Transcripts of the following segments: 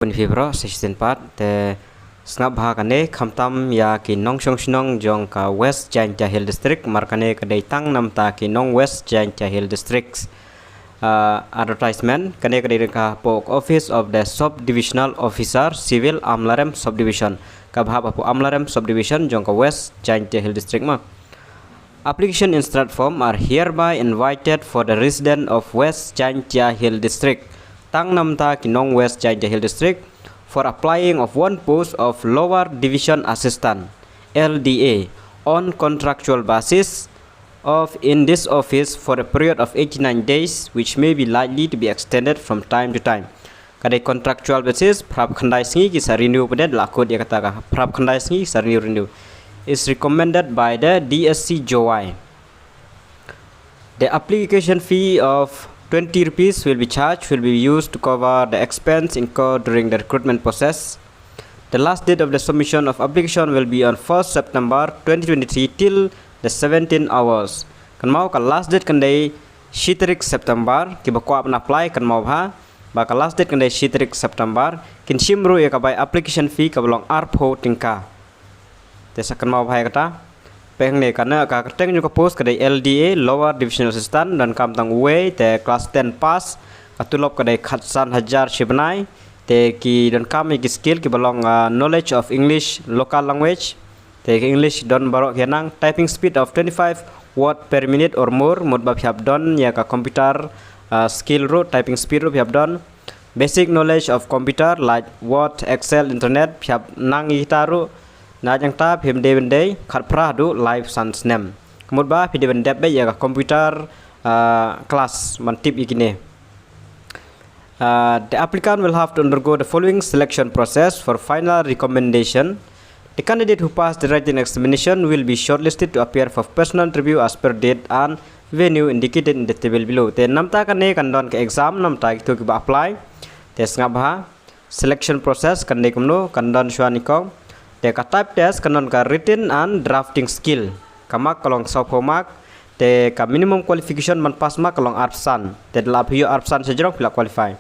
Februari season 4 te snap bahakane khamtam ya ki nong shong shnong jong ka West Jain Hill District markane kadai tang nam ta ki nong West Jain Hill Districts advertisement kane kadai ka pok office of the subdivisional officer civil Amlarem subdivision ka bhab apu Amlarem subdivision jong ka West Jain Hill District ma application in start form are hereby invited for the resident of West Jain Hill District tang nam ta ki nong West Jain Hill District for applying of one post of lower division assistant LDA on contractual basis of in this office for a period of 89 days which may be likely to be extended from time to time. Kadai contractual basis prap khandai singi ki sa renew pada lakot dia kata ka prap khandai singi sa renew is recommended by the DSC JOI. The application fee of 20 rupees will be used to cover the expense incurred during the recruitment process. The last date of the submission of application will be on 1st September 2023 till the 17 hours. Kan mau ka last date kan day shitrik September ki bakwa apply kan mau ha ba ka last date kan day shitrik September kin shimru ya ka by application fee ka belong arpho tingka. Tesa kan mau bhai kata peng ne karena ka keteng juga post kadai LDA lower divisional assistant dan kam tang way te class 10 pass katulop kadai khatsan hajar shibnai te ki dan kam ki skill ki belong knowledge of English local language te English don barok henang typing speed of 25 word per minute or more mod ba phap don ya ka computer skill ro typing speed ro phap don basic knowledge of computer like word excel internet phap nang itaru na jang ta phim day khat pra du live sans nem kemud ba phi deven dep be ya computer class man tip ikine the applicant will have to undergo the following selection process for final recommendation. The candidate who passed the written examination will be shortlisted to appear for personal interview as per date and venue indicated in the table below. Te namta kan ne kan don ke exam namta itu ki ba apply te ngabha selection process kan ne kumno kan don shwanikong te ka type test kanon ka written and drafting skill kamak kalong sopomak te ka minimum qualification man pass mak kalong arpsan te lab hiyo arpsan sejrong pila qualify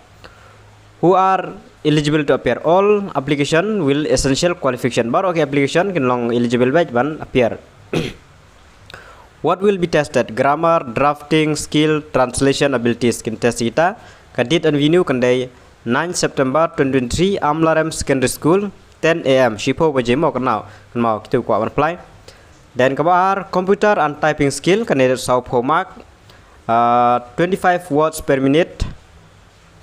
who are eligible to appear all application will essential qualification bar okay application kin long eligible batch ban appear. What will be tested? Grammar, drafting skill, translation abilities kin test kita ka date and venue kan day 9 September 2023 Amlarem Secondary School 10 AM shipo baje mo kan mau kita ku apply dan kabar computer and typing skill kan ada sau mark 25 words per minute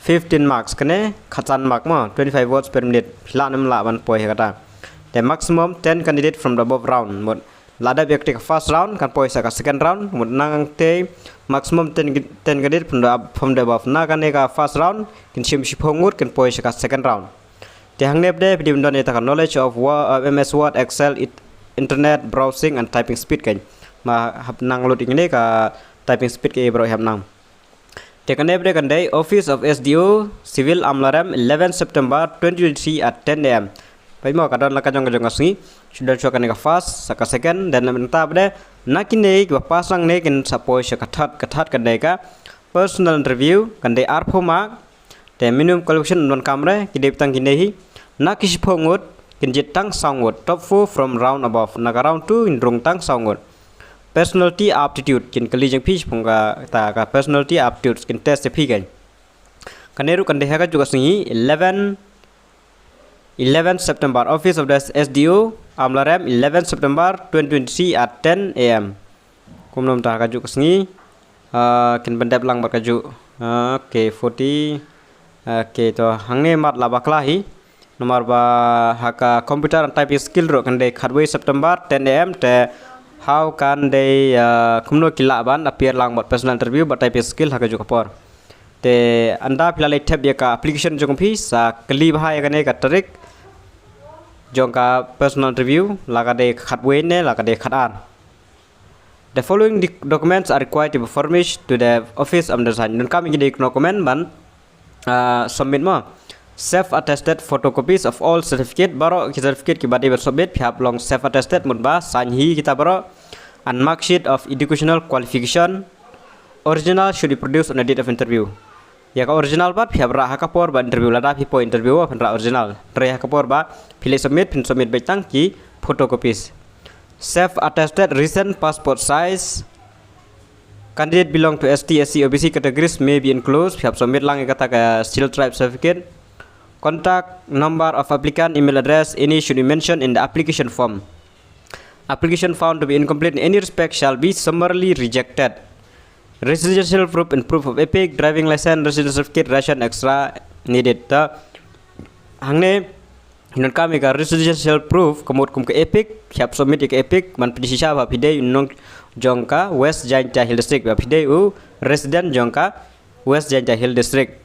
15 marks kan khatan mark mo 25 words per minute la nam la ban poi kata the maximum 10 candidate from the above round mod lada biak first round kan poi sa ka second round mod nang te maximum 10 candidate from the above na kan ka first round kin shim shipongut kan poi sa ka second round. Tehang nepde pidi don eta knowledge of MS Word, Excel, internet browsing and typing speed kan. Ma hab nang load ini ka typing speed ke bro hab nang. Tehang nepde kan day Office of SDO Civil Amlarem 11 September 2023 at 10 AM. Pai mo ka don la ka jong asngi sudah chokan ka first saka second dan lamenta bde nakine ka pasang ne kin sapoi sa kathat kan day ka personal interview kan day arpho mark te minimum qualification non kamre ki deptang kinehi na kispongot kinjit tang songot top 4 from round above na round 2 in rung tang songot personality aptitude kin kali jeng phi phunga ta ka personality aptitude kin test phi kan kaneru kan deha ka juga singi 11 September Office of the SDO Amlarem 11 September 2023 at 10 AM kumnom ta ka juga singi kin bandap lang barkaju okay 40 okay to hangne mat labaklahi nomor ba haka computer and typing skill ro kan de kharway September 10 am te how kan de kumno kila ban appear lang bot personal interview but typing skill haka juga por te anda pilale tab ya ka application jong phi sa kli bhai kan ka tarik jong ka personal interview laga de khatway ne laga de khadan. The following documents are required to be furnished to the office of the design nun kam gi de document ban submit mo self attested photocopies of all certificate baro ki certificate ki badi submit phap long self attested mudba sign hi kita baro and mark sheet of educational qualification original should be produced on the date of interview ya ka original bat phia ra ha kapor ba interview lada phi po interview phan ra original tre ha kapor ba phile submit phin submit bai tang ki photocopies self attested recent passport size candidate belong to ST SC OBC categories may be enclosed phia submit lang kata ka still tribe certificate contact number of applicant email address any should be mentioned in the application form. Application found to be incomplete in any respect shall be summarily rejected. Residential proof and proof of epic driving license residence certificate ration extra needed. Ta hangne hinon kami ka residential proof kamut kum ke epic siap submit ke epic man pidisisa ba pidei nong jongka West Jaintia Hill District ba pidei u resident jongka West Jaintia Hill District.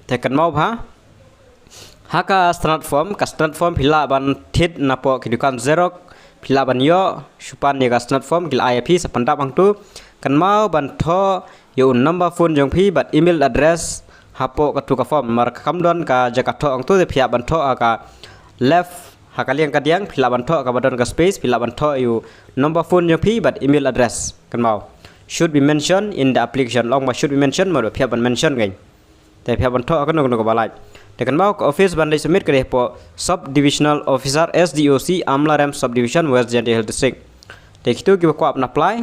Tekan mau ba haka standard form phila ban thit napo kidukan xerox phila ban yo supan ni ka standard form gil IAP sapanda bang tu kan mau ban tho yo number phone jong phi but email address hapo ka tu ka form mar kamdon ka jaka tho ang tu de phia ban tho ka left hakaliang ka diang phila ban tho ka badon ka space phila ban tho yo number phone jong phi but email address kan mau should be mentioned in the application long ma should be mentioned mar phia ban mention ngai te phia ban tho ka no ka balai Tekan mau ke office bandai submit ke depo subdivisional officer SDOC Amlarem subdivision West Jaintia Hill District. Tek itu kita kuap apply.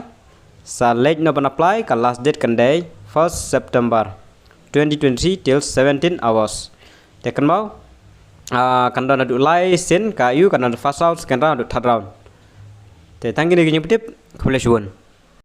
Sa late no ban apply ka last date kan day 1st September 2020 till 17 hours. Tekan mau kan dan adu license ka you kan adu fast out kan adu third round. Te tanggi ni gini petip kepala suun.